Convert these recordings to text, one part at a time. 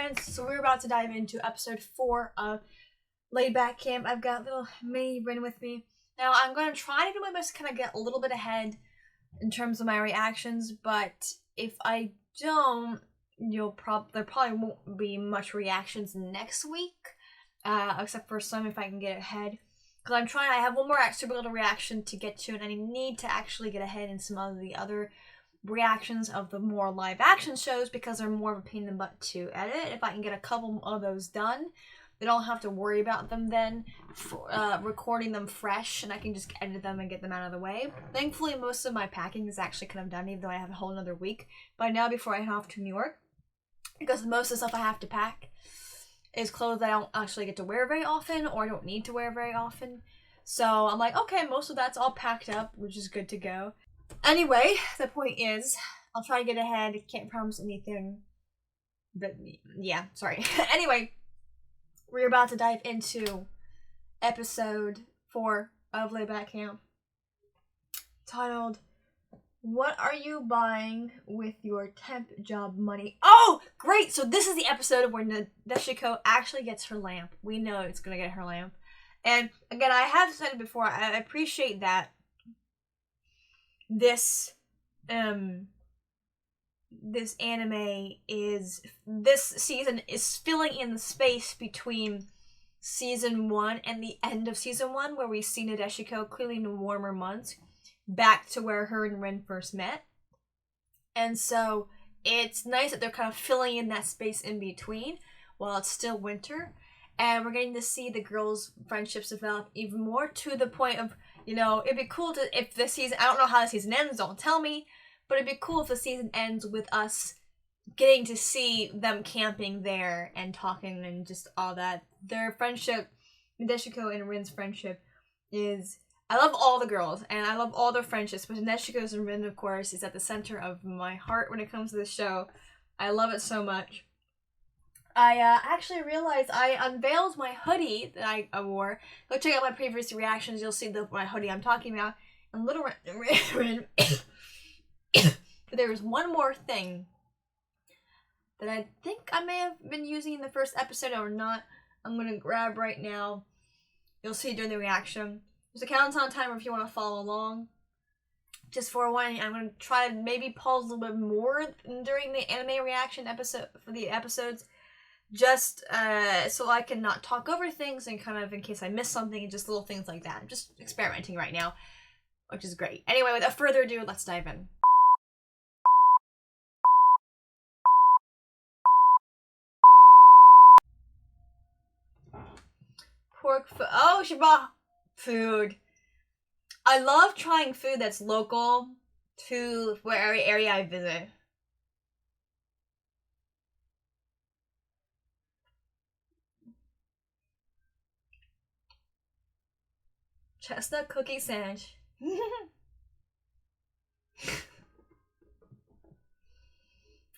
friends, so we're about to dive into episode 4 of Laid Back Camp. I've got little May Rin with me. Now, I'm going to try to do my best to kind of get a little bit ahead in terms of my reactions, but if I don't, there probably won't be much reactions next week, except for some if I can get ahead. Because I have one more super little reaction to get to, and I need to actually get ahead in some of the other reactions of the more live action shows because they're more of a pain in the butt to edit. If I can get a couple of those done, then I don't have to worry about them then recording them fresh, and I can just edit them and get them out of the way. Thankfully, most of my packing is actually kind of done, even though I have a whole another week by now before I head off to New York, because most of the stuff I have to pack is clothes that I don't actually get to wear very often, or I don't need to wear very often. So I'm like, okay, most of that's all packed up, which is good to go. Anyway, the point is, I'll try to get ahead. Can't promise anything. But, yeah, sorry. Anyway, we're about to dive into episode 4 of Laid Back Camp, titled, What Are You Buying With Your Temp Job Money? Oh, great! So this is the episode where Nadeshiko actually gets her lamp. We know it's gonna get her lamp. And, again, I have said it before, I appreciate that this anime this season is filling in the space between season 1 and the end of season 1, where we see Nadeshiko clearly in the warmer months back to where her and Rin first met. And so it's nice that they're kind of filling in that space in between while it's still winter, and we're getting to see the girls' friendships develop even more, to the point of, you know, it'd be cool if the season, I don't know how the season ends, don't tell me, but it'd be cool if the season ends with us getting to see them camping there and talking and just all that. Their friendship, Nadeshiko and Rin's friendship, is, I love all the girls, and I love all their friendships, but Nadeshiko's and Rin, of course, is at the center of my heart when it comes to this show. I love it so much. I actually realized I unveiled my hoodie that I wore. Go check out my previous reactions. You'll see my hoodie I'm talking about. And little Rin. But there was one more thing that I think I may have been using in the first episode or not. I'm going to grab right now. You'll see during the reaction. There's a countdown timer if you want to follow along. Just for one, I'm going to try to maybe pause a little bit more during the anime reaction episode for the episodes. Just so I can not talk over things, and kind of in case I miss something, and just little things like that. I'm just experimenting right now, which is great. Anyway, without further ado, let's dive in. Pork food. Oh, she bought food. I love trying food that's local to where area I visit. Chestnut cookie sandwich.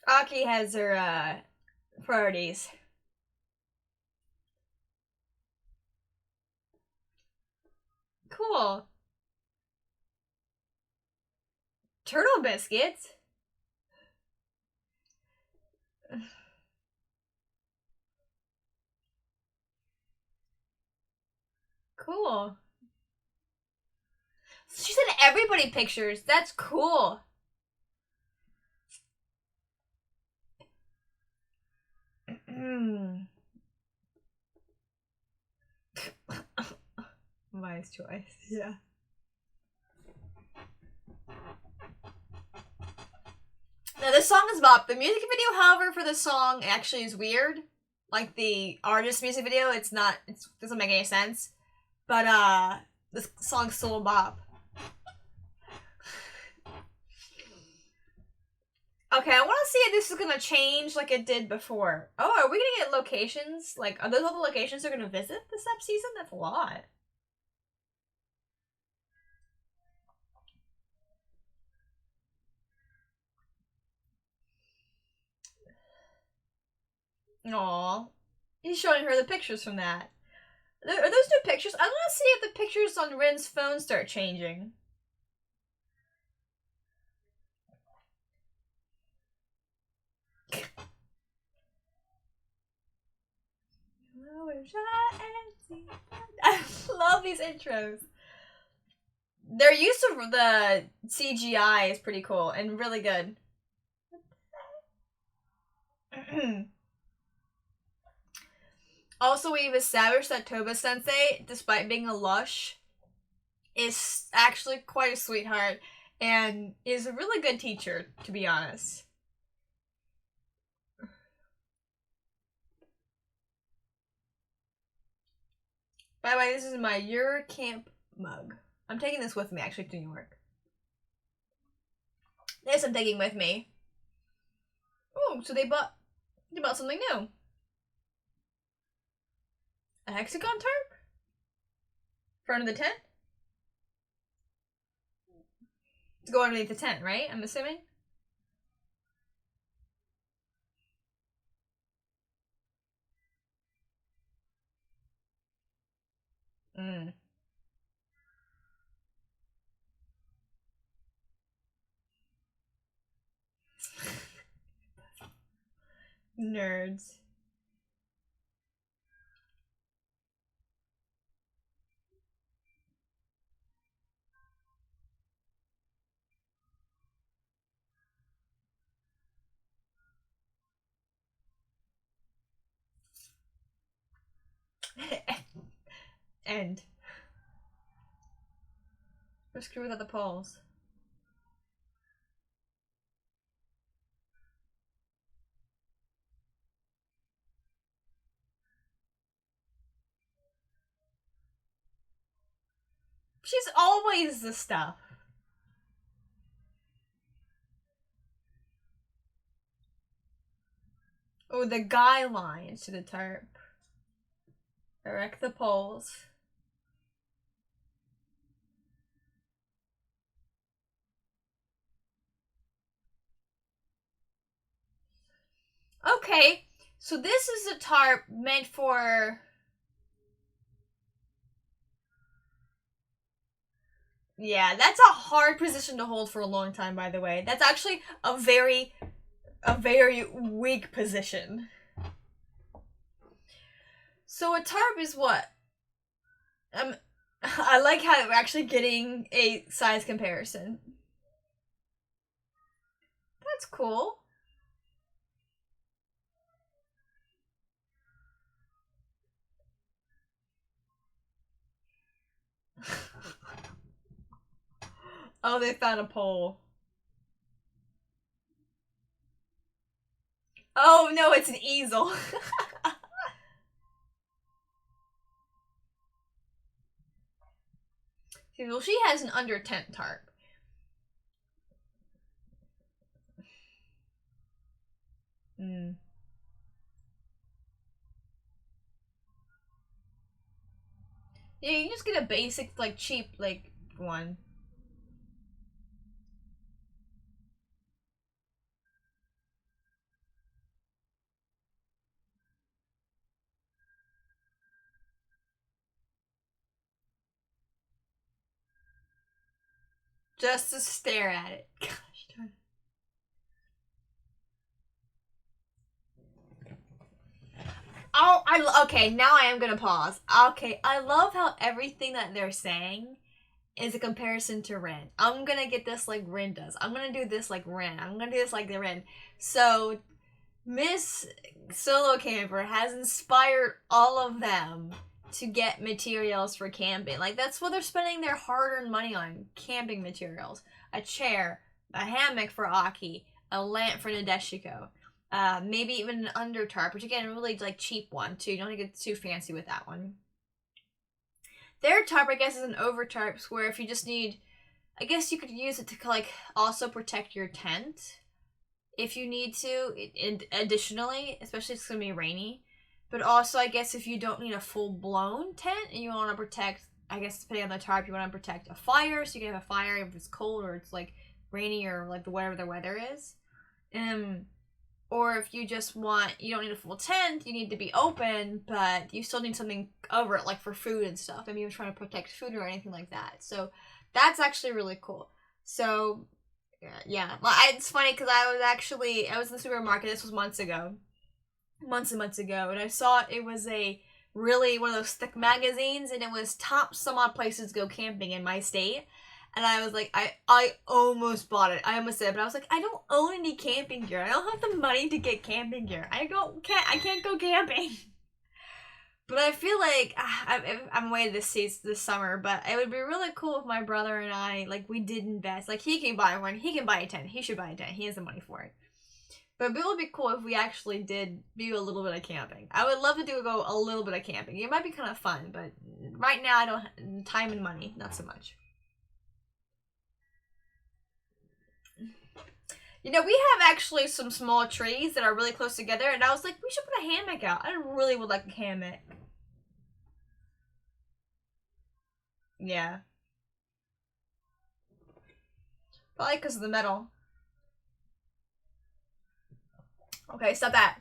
Aki has her priorities. Cool. Turtle biscuits? Cool. She said everybody pictures. That's cool. Wise choice, yeah. Now this song is bop. The music video, however, for this song actually is weird. Like the artist music video, it doesn't make any sense. But this song's still a bop. Okay, I want to see if this is gonna change like it did before. Oh, are we gonna get locations? Like, are those all the locations they're gonna visit this season? That's a lot. Aww. He's showing her the pictures from that. Are those new pictures? I want to see if the pictures on Rin's phone start changing. I love these intros. Their use of the CGI is pretty cool and really good. Also, we've established that Toba Sensei, despite being a lush, is actually quite a sweetheart and is a really good teacher, to be honest. By the way, this is my Your Camp mug. I'm taking this with me, actually, to New York. This I'm taking with me. Oh, so they bought something new. A hexagon tarp? For under the tent? To go underneath the tent, right? I'm assuming? Mm. Nerds. End. We're screwed without the poles. She's always the stuff. Oh, the guy lines to the tarp. Erect the poles. Okay, so this is a tarp meant for... Yeah, that's a hard position to hold for a long time, by the way. That's actually a very weak position. So a tarp is what? I like how we're actually getting a size comparison. That's cool. Oh, they found a pole. Oh no, it's an easel. Well, she has an under tent tarp. Hmm. Yeah, you just get a basic, like, cheap, like, one. Just to stare at it. Gosh darn. Oh, okay, now I am gonna pause. Okay, I love how everything that they're saying is a comparison to Rin. I'm gonna get this like Rin does. I'm gonna do this like Rin. I'm gonna do this like the Rin. So, Miss Solo Camper has inspired all of them to get materials for camping. Like, that's what they're spending their hard-earned money on. Camping materials. A chair, a hammock for Aki, a lamp for Nadeshiko. Maybe even an under tarp, which again, a really like cheap one too. You don't get too fancy with that one. Their tarp, I guess, is an over tarp, where if you just need, I guess you could use it to like also protect your tent if you need to. Additionally, especially if it's gonna be rainy, but also I guess if you don't need a full blown tent and you want to protect, I guess depending on the tarp, you want to protect a fire, so you can have a fire if it's cold or it's like rainy or like whatever the weather is. Or if you just want, you don't need a full tent, you need to be open, but you still need something over it, like for food and stuff. I mean, you're trying to protect food or anything like that. So that's actually really cool. So, yeah. It's funny because I was in the supermarket, this was months and months ago, and I saw it was a really one of those thick magazines, and it was top some odd places to go camping in my state. And I was like, I almost bought it. I almost did, but I was like, I don't own any camping gear. I don't have the money to get camping gear. I can't go camping. But I feel like I'm away this summer, but it would be really cool if my brother and I, like, we did invest. Like, he can buy one. He can buy a tent. He should buy a tent. He has the money for it. But it would be cool if we actually did do a little bit of camping. I would love to go a little bit of camping. It might be kind of fun, but right now I don't have time and money. Not so much. You know, we have actually some small trees that are really close together, and I was like, we should put a hammock out. I really would like a hammock. Yeah. Probably because of the metal. Okay, stop that.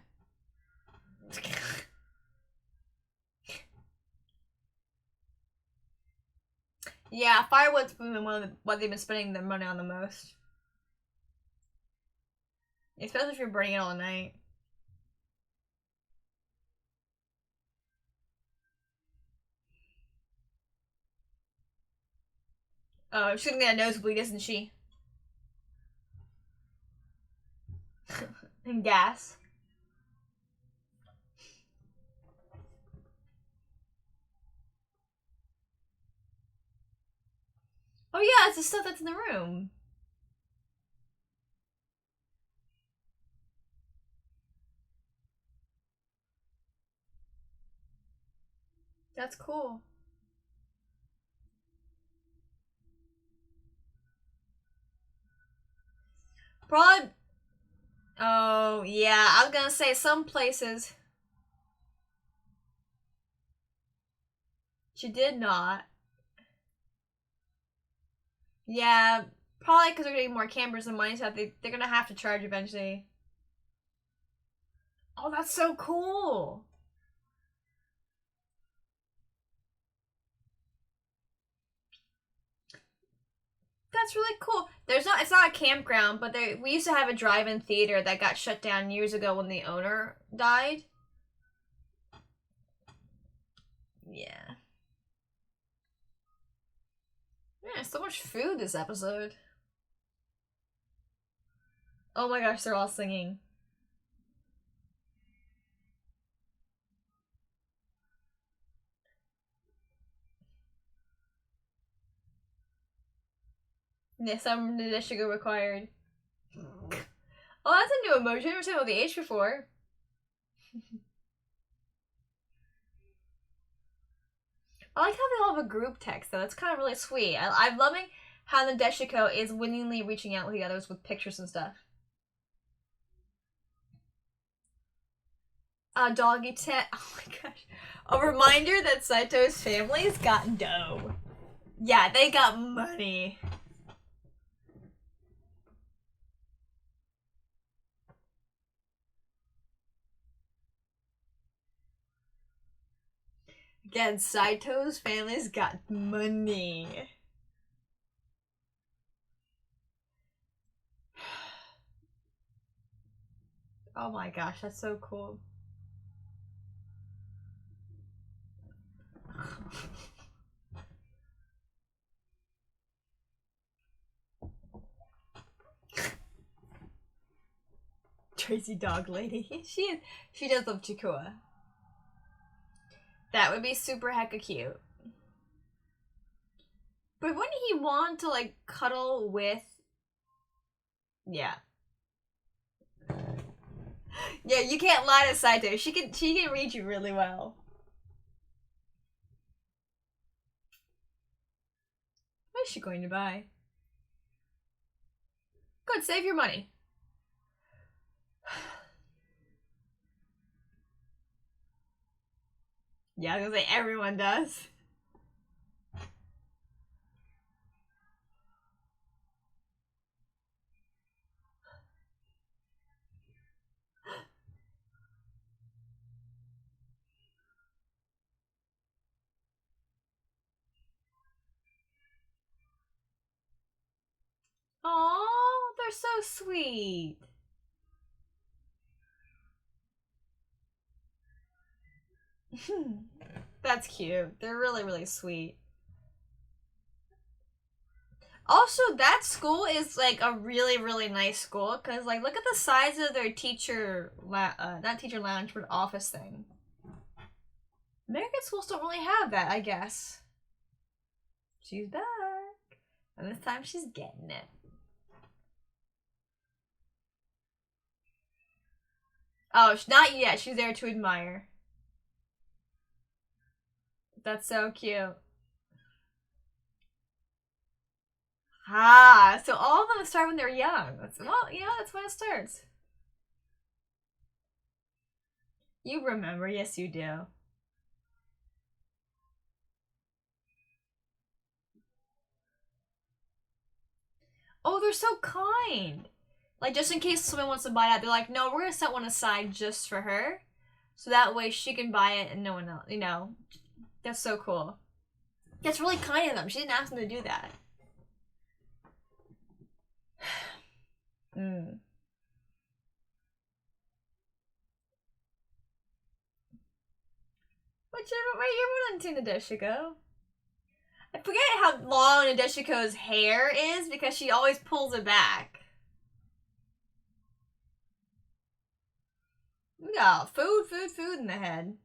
Yeah, firewood's been what they've been spending their money on the most. Especially if you're burning it all night. Oh, she's gonna get a nosebleed, isn't she? And gas. Oh yeah, it's the stuff that's in the room. That's cool. Probably. Oh yeah, I was gonna say some places. She did not. Yeah, probably because they're getting more campers and money, so they're gonna have to charge eventually. Oh, that's so cool. That's really cool. It's not a campground, but we used to have a drive-in theater that got shut down years ago when the owner died. Yeah. Yeah, so much food this episode. Oh my gosh, they're all singing. Yeah, some Nadeshiko required. Oh, that's a new emoji. I've never seen it with the H before. I like how they all have a group text though. It's kind of really sweet. I'm loving how Nadeshiko is winningly reaching out with the others with pictures and stuff. Doggy tent. Oh my gosh. A reminder that Saito's family's got dough. Yeah, they got money. Again, Saito's family's got money. Oh my gosh, that's so cool. Tracy dog lady. She does love Chikua. That would be super hecka cute. But wouldn't he want to like cuddle with? Yeah. Yeah, you can't lie to Saito. She can read you really well. What is she going to buy? Good, save your money. Yeah, I was gonna say everyone does. Oh, they're so sweet. That's cute. They're really, really sweet. Also, that school is like a really, really nice school because, like, look at the size of their not teacher lounge, but office thing. American schools don't really have that, I guess. She's back. And this time she's getting it. Oh, not yet. She's there to admire. That's so cute. Ah, so all of them start when they're young. Well, yeah, that's when it starts. You remember, yes you do. Oh, they're so kind. Like, just in case someone wants to buy that, they're like, no, we're gonna set one aside just for her. So that way she can buy it and no one else, you know. That's so cool. That's really kind of them. She didn't ask them to do that. Mm. What year went into Nadeshiko? I forget how long Nadeshiko's hair is because she always pulls it back. We got food in the head.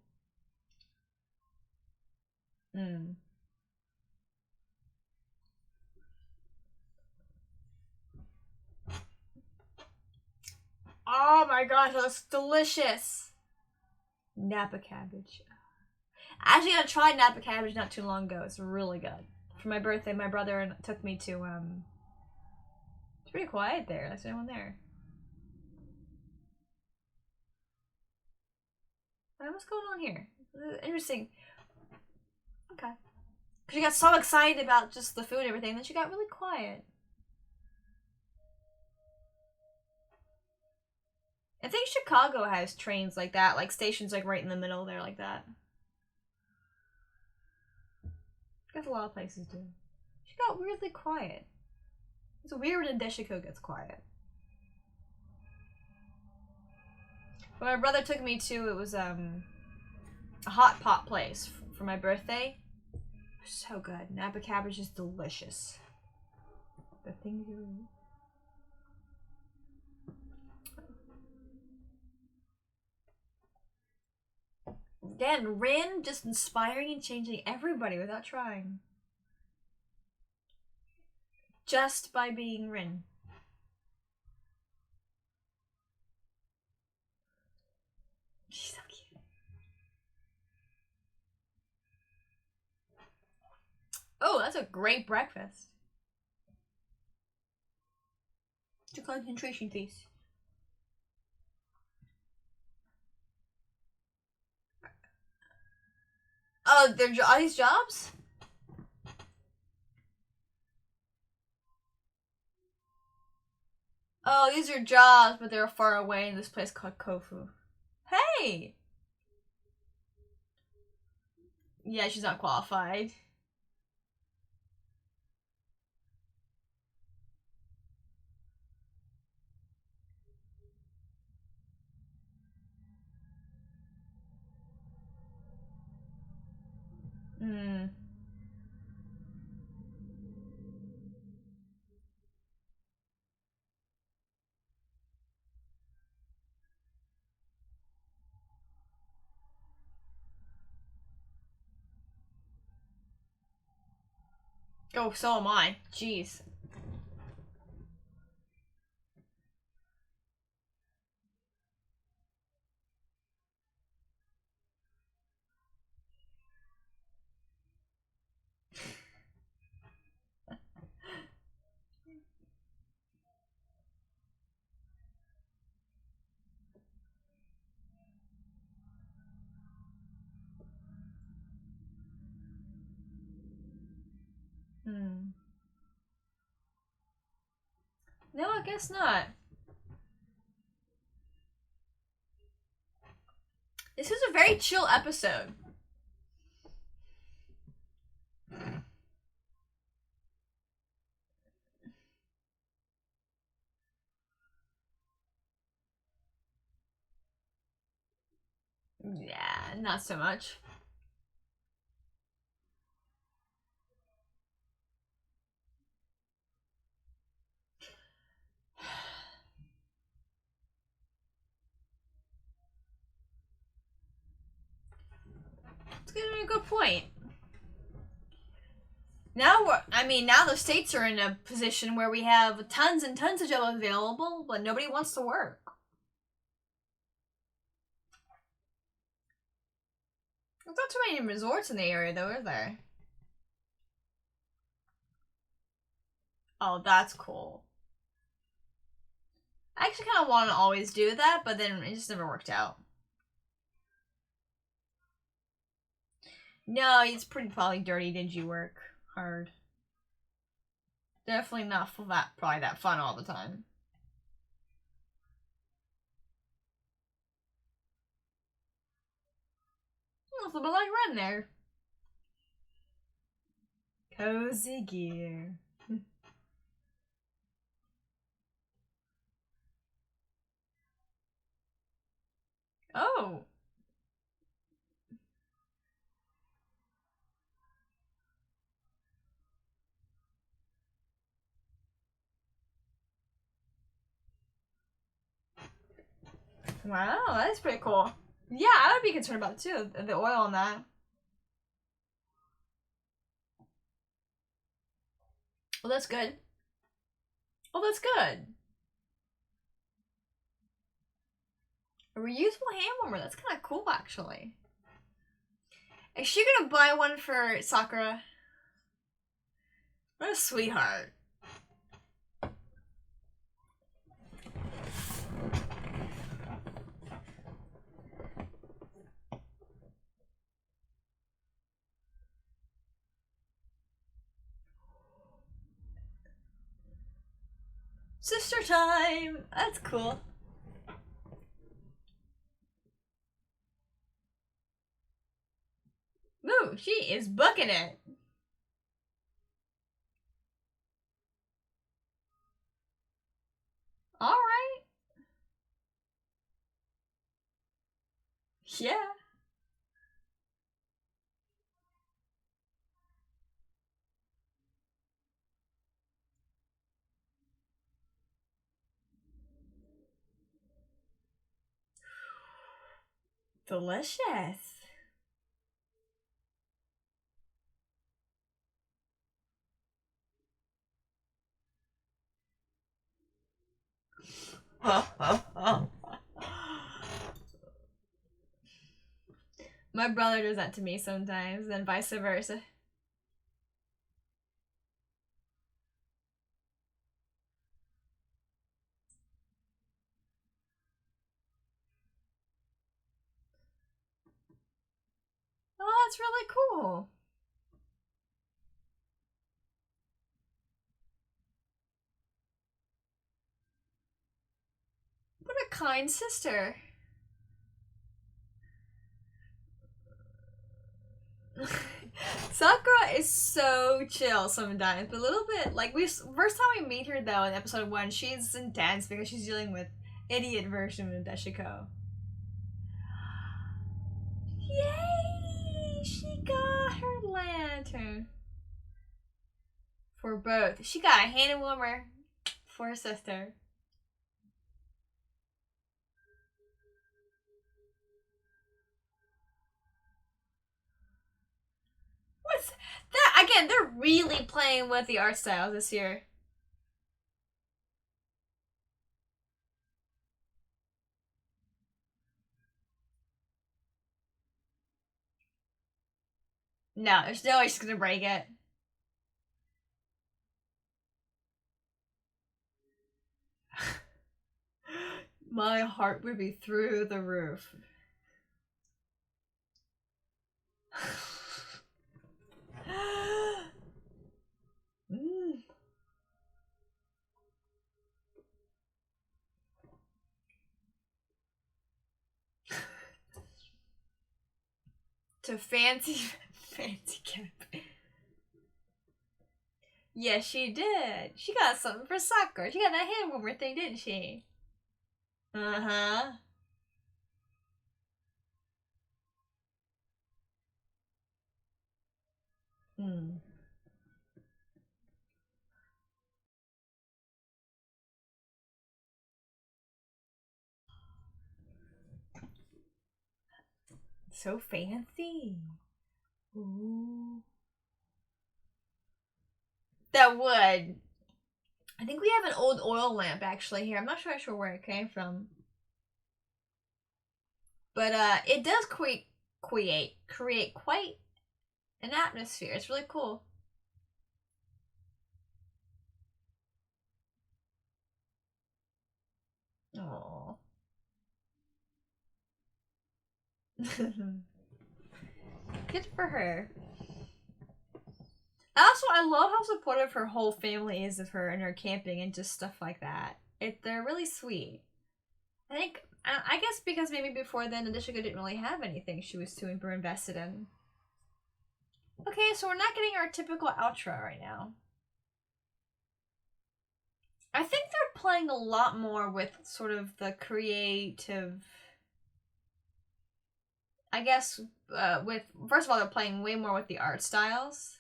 Mm. Oh my gosh, that's delicious. Napa cabbage. I actually got to try Napa cabbage not too long ago. It's really good. For my birthday, my brother took me to It's pretty quiet there. There's no one there. What's going on here? Interesting. Okay. Because she got so excited about just the food and everything, then she got really quiet. I think Chicago has trains like that, like stations like right in the middle there like that. I guess a lot of places do. She got weirdly quiet. It's weird when Deshiko gets quiet. When my brother took me to, it was a hot pot place for my birthday. So good. Napa cabbage is delicious. The thing you... Again, Rin just inspiring and changing everybody without trying. Just by being Rin. She's so cute. Oh, that's a great breakfast. It's a concentration piece. Oh, are these jobs? Oh, these are jobs, but they're far away in this place called Kofu. Hey! Yeah, she's not qualified. Hmm. Oh, so am I. Jeez. Hmm. No, I guess not. This is a very chill episode. Yeah, not so much. It's a good point. Now, now the states are in a position where we have tons and tons of jobs available, but nobody wants to work. There's not too many resorts in the area, though, are there? Oh, that's cool. I actually kind of want to always do that, but then it just never worked out. No, it's pretty probably dirty, dingy work. Hard. Definitely not probably that fun all the time. It's a bit like run there. Cozy gear. Oh. Wow, that's pretty cool. Yeah, I would be concerned about it too, the oil on that. Well, that's good. Well, that's good. A reusable hand warmer, that's kind of cool, actually. Is she gonna buy one for Sakura? What a sweetheart. Sister time! That's cool. Ooh, she is booking it. Alright. Yeah. Delicious. My brother does that to me sometimes, and vice versa. Oh, that's really cool. What a kind sister. Sakura is so chill sometimes, but a little bit like first time we meet her though in episode 1, she's intense because she's dealing with idiot version of Deshiko. Yay! She got her lantern for both. She got a hand warmer for her sister. What's that? Again, they're really playing with the art style this year. No, there's no way she's gonna break it. My heart would be through the roof. Mm. To fancy cap. Yes, she did. She got something for Sakura. She got that hand warmer thing, didn't she? Uh-huh. Hmm. So fancy. Ooh. That would. I think we have an old oil lamp actually here. I'm not sure where it came from. But it does create quite an atmosphere. It's really cool. Aww. Good for her. Also, I love how supportive her whole family is of her and her camping and just stuff like that. They're really sweet. I think, I guess because maybe before then, Nadeshiko didn't really have anything she was super invested in. Okay, so we're not getting our typical outro right now. I think they're playing a lot more with sort of the creative. I guess with first of all, they're playing way more with the art styles.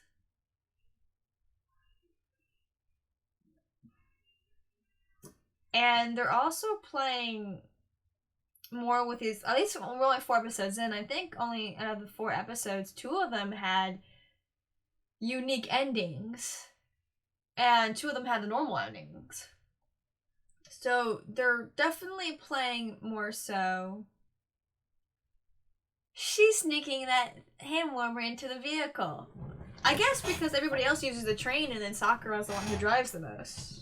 And they're also playing more with these. At least we're only 4 episodes in. I think only out of the 4 episodes, 2 of them had unique endings, and 2 of them had the normal endings. So they're definitely playing more so. She's sneaking that hand warmer into the vehicle. I guess because everybody else uses the train and then Sakura's the one who drives the most.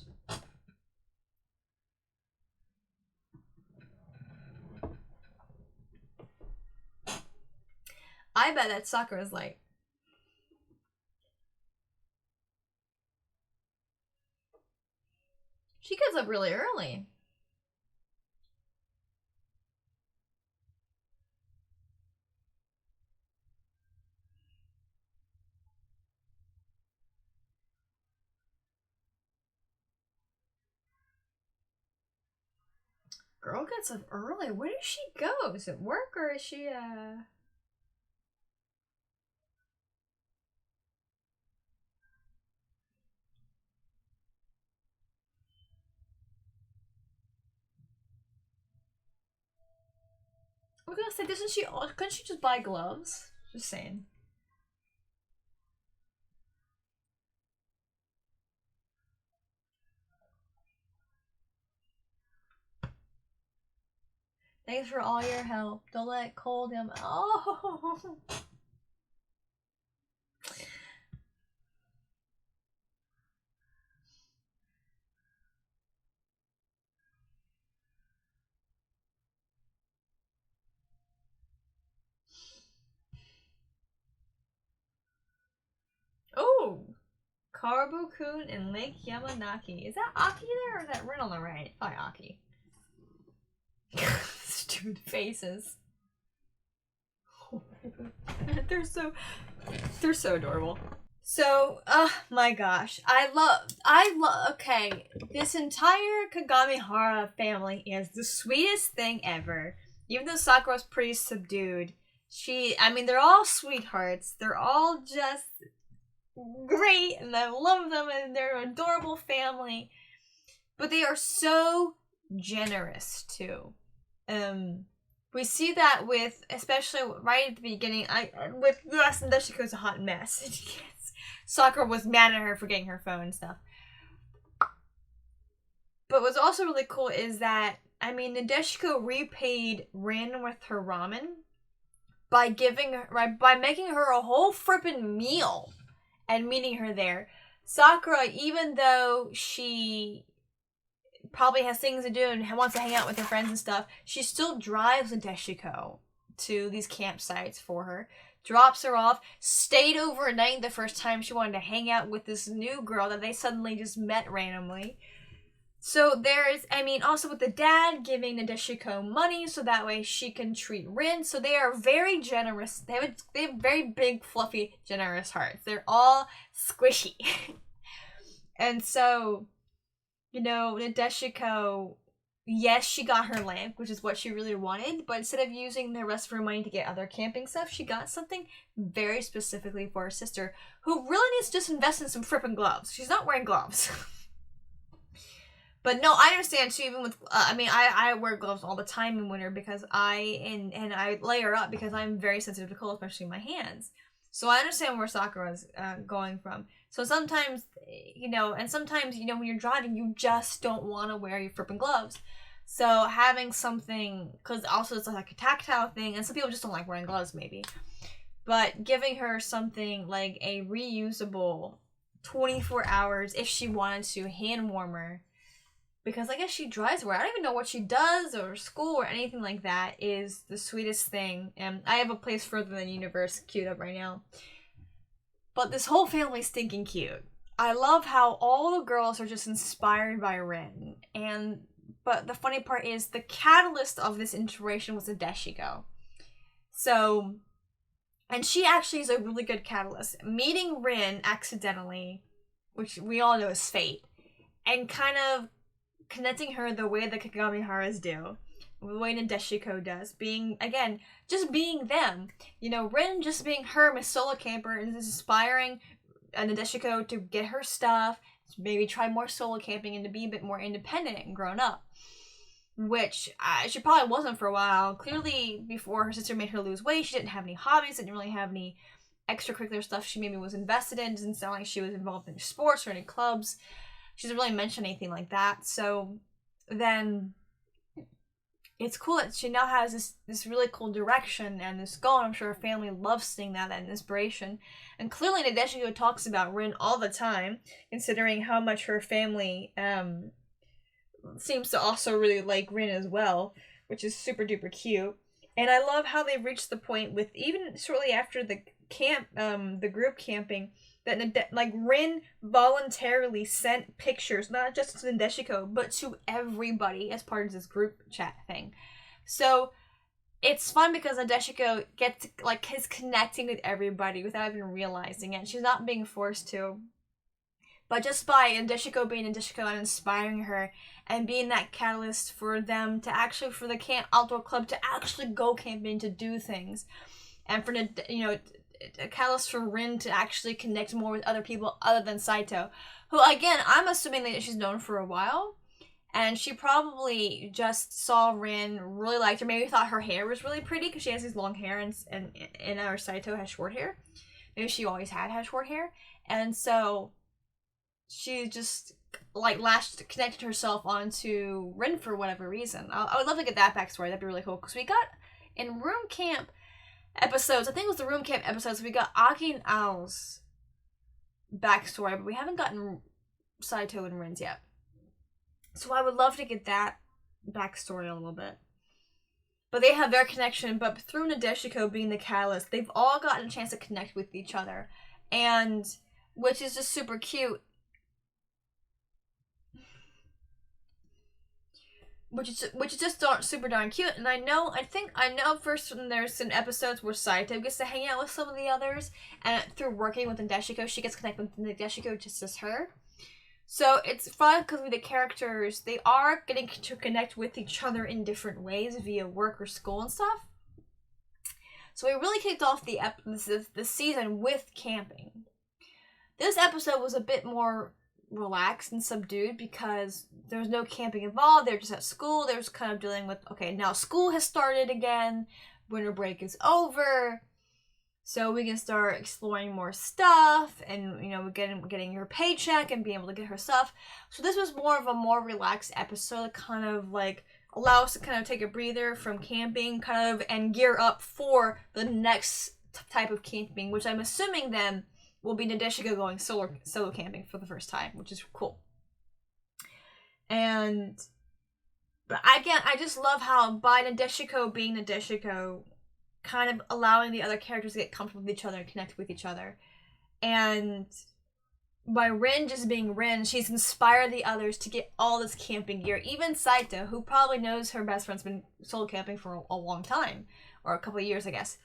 I bet that Sakura's like. She gets up really early. Girl gets up early. Where does she go? Is it work or is she I was gonna say, doesn't she couldn't she just buy gloves? Just saying. Thanks for all your help. Don't let cold him. Oh. Oh. Karbo-kun and Lake Yamanaki. Is that Aki there or is that Rin on the right? Probably Aki. Stupid faces. they're so adorable. So, my gosh. Okay, this entire Kagamihara family is the sweetest thing ever. Even though Sakura's pretty subdued, they're all sweethearts. They're all just great, and I love them, and they're an adorable family. But they are so generous, too. We see that with, especially right at the beginning, with Yasuo and Deshiko's a hot mess. Sakura was mad at her for getting her phone and stuff. But what's also really cool is that, Nadeshiko repaid Rin with her ramen by making her a whole frippin' meal and meeting her there. Sakura, even though she probably has things to do and wants to hang out with her friends and stuff, she still drives Nadeshiko to these campsites for her, drops her off, stayed overnight the first time she wanted to hang out with this new girl that they suddenly just met randomly. So there's, also with the dad giving Nadeshiko money so that way she can treat Rin. So they are very generous. They have very big, fluffy, generous hearts. They're all squishy. And so, Nadeshiko, yes, she got her lamp, which is what she really wanted, but instead of using the rest of her money to get other camping stuff, she got something very specifically for her sister, who really needs to just invest in some frippin' gloves. She's not wearing gloves. But no, I understand too, even with, I wear gloves all the time in winter because I layer up because I'm very sensitive to cold, especially my hands. So I understand where Sakura's going from. So sometimes, when you're driving, you just don't want to wear your frippin' gloves. So having something, because also it's like a tactile thing, and some people just don't like wearing gloves maybe. But giving her something like a reusable 24 hours, if she wanted to, hand warmer, because I guess she drives where I don't even know what she does or school or anything like that, is the sweetest thing. And I have a place further than universe queued up right now. But this whole family's stinking cute. I love how all the girls are just inspired by Rin. But the funny part is the catalyst of this inspiration was Adeshiko. So, and she actually is a really good catalyst. Meeting Rin accidentally, which we all know is fate, and kind of connecting her the way the Kagamiharas do, the way Nadeshiko does, just being them. Rin just being her, Miss Solo Camper, and inspiring Nadeshiko to get her stuff, maybe try more solo camping and to be a bit more independent and grown up. Which she probably wasn't for a while. Clearly, before her sister made her lose weight, she didn't have any hobbies, didn't really have any extracurricular stuff she maybe was invested in. Doesn't sound like she was involved in sports or any clubs. She doesn't really mention anything like that. So then it's cool that she now has this really cool direction and this goal. I'm sure her family loves seeing that inspiration. And clearly Nadeshiko talks about Rin all the time, considering how much her family seems to also really like Rin as well, which is super duper cute. And I love how they've reached the point with, even shortly after the group camping, that Rin voluntarily sent pictures, not just to Nadeshiko, but to everybody as part of this group chat thing. So it's fun because Nadeshiko is connecting with everybody without even realizing it. She's not being forced to. But just by Nadeshiko being Nadeshiko and inspiring her and being that catalyst for them to actually, for the camp outdoor club to actually go camping, to do things, and for a catalyst for Rin to actually connect more with other people other than Saito, who, again, I'm assuming that she's known for a while, and she probably just saw Rin, really liked her, maybe thought her hair was really pretty because she has these long hair, and our Saito has short hair. Maybe she always had short hair, and so she just connected herself onto Rin for whatever reason. I would love to get that backstory. That'd be really cool, because we got in room camp episodes, I think it was the room camp episodes, we got Aki and Ao's backstory, but we haven't gotten Saito and Rin's yet. So I would love to get that backstory a little bit. But they have their connection, but through Nadeshiko being the catalyst, they've all gotten a chance to connect with each other, and which is just super cute. Which is just super darn cute. And I know first when there's some episodes where Saito gets to hang out with some of the others, and through working with Nadeshiko, she gets connected with Nadeshiko just as her. So it's fun because the characters, they are getting to connect with each other in different ways via work or school and stuff. So we really kicked off the season with camping. This episode was a bit more relaxed and subdued because there was no camping involved. They're just at school. They're just kind of dealing with, okay, now school has started again, winter break is over, so we can start exploring more stuff, and getting her paycheck and being able to get her stuff. So this was more of a more relaxed episode, kind of allow us to kind of take a breather from camping, and gear up for the next type of camping, which I'm assuming then will be Nadeshiko going solo camping for the first time, which is cool. But again, I just love how by Nadeshiko being Nadeshiko, kind of allowing the other characters to get comfortable with each other and connect with each other. And by Rin just being Rin, she's inspired the others to get all this camping gear. Even Saito, who probably knows her best friend's been solo camping for a long time, or a couple of years, I guess,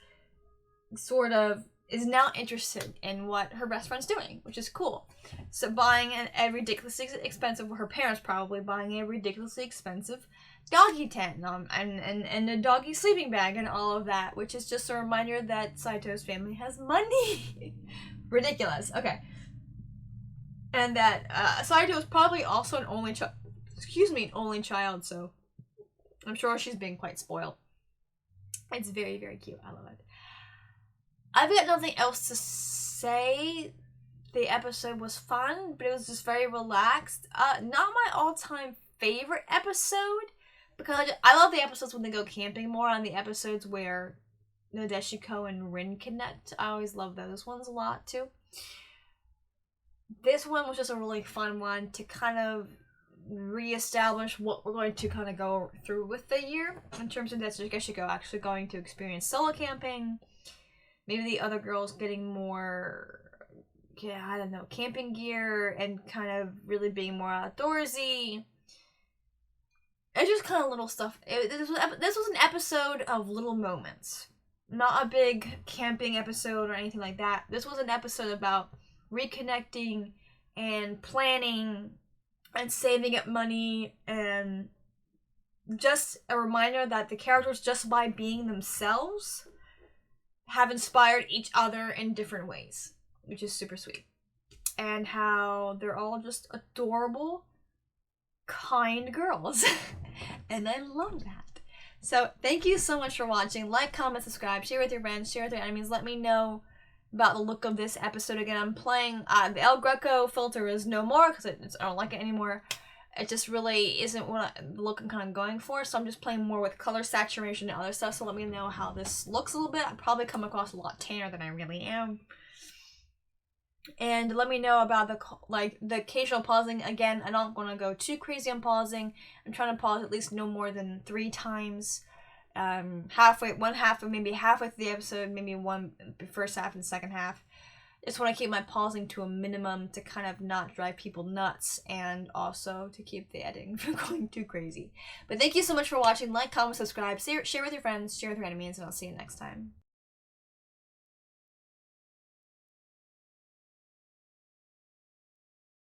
sort of is now interested in what her best friend's doing, which is cool. So buying a ridiculously expensive, her parents probably buying a ridiculously expensive doggy tent and a doggy sleeping bag and all of that, which is just a reminder that Saito's family has money. Ridiculous. Okay. And that Saito is probably also an only child. Excuse me, an only child, so I'm sure she's being quite spoiled. It's very, very cute. I love it. I've got nothing else to say. The episode was fun, but it was just very relaxed. Not my all-time favorite episode, because I love the episodes when they go camping more, on the episodes where Nadeshiko and Rin connect. I always love those ones a lot too. This one was just a really fun one to kind of reestablish what we're going to kind of go through with the year in terms of Nadeshiko actually going to experience solo camping. Maybe the other girls getting more, I don't know, camping gear and kind of really being more outdoorsy. It's just kind of little stuff. This was an episode of little moments. Not a big camping episode or anything like that. This was an episode about reconnecting and planning and saving up money, and just a reminder that the characters, just by being themselves, have inspired each other in different ways, which is super sweet. And how they're all just adorable, kind girls. And I love that. So thank you so much for watching. Like, comment, subscribe, share with your friends, share with your enemies. Let me know about the look of this episode. Again, I'm playing, the El Greco filter is no more because I don't like it anymore. It just really isn't what the look I'm kind of going for, so I'm just playing more with color saturation and other stuff. So let me know how this looks a little bit. I probably come across a lot tanner than I really am. And let me know about the occasional pausing. Again, I don't want to go too crazy on pausing. I'm trying to pause at least no more than 3 times. One half, or maybe halfway through the episode, maybe one first half and second half. Just want to keep my pausing to a minimum to kind of not drive people nuts, and also to keep the editing from going too crazy. But thank you so much for watching. Like, comment, subscribe, share with your friends, share with your enemies, and I'll see you next time.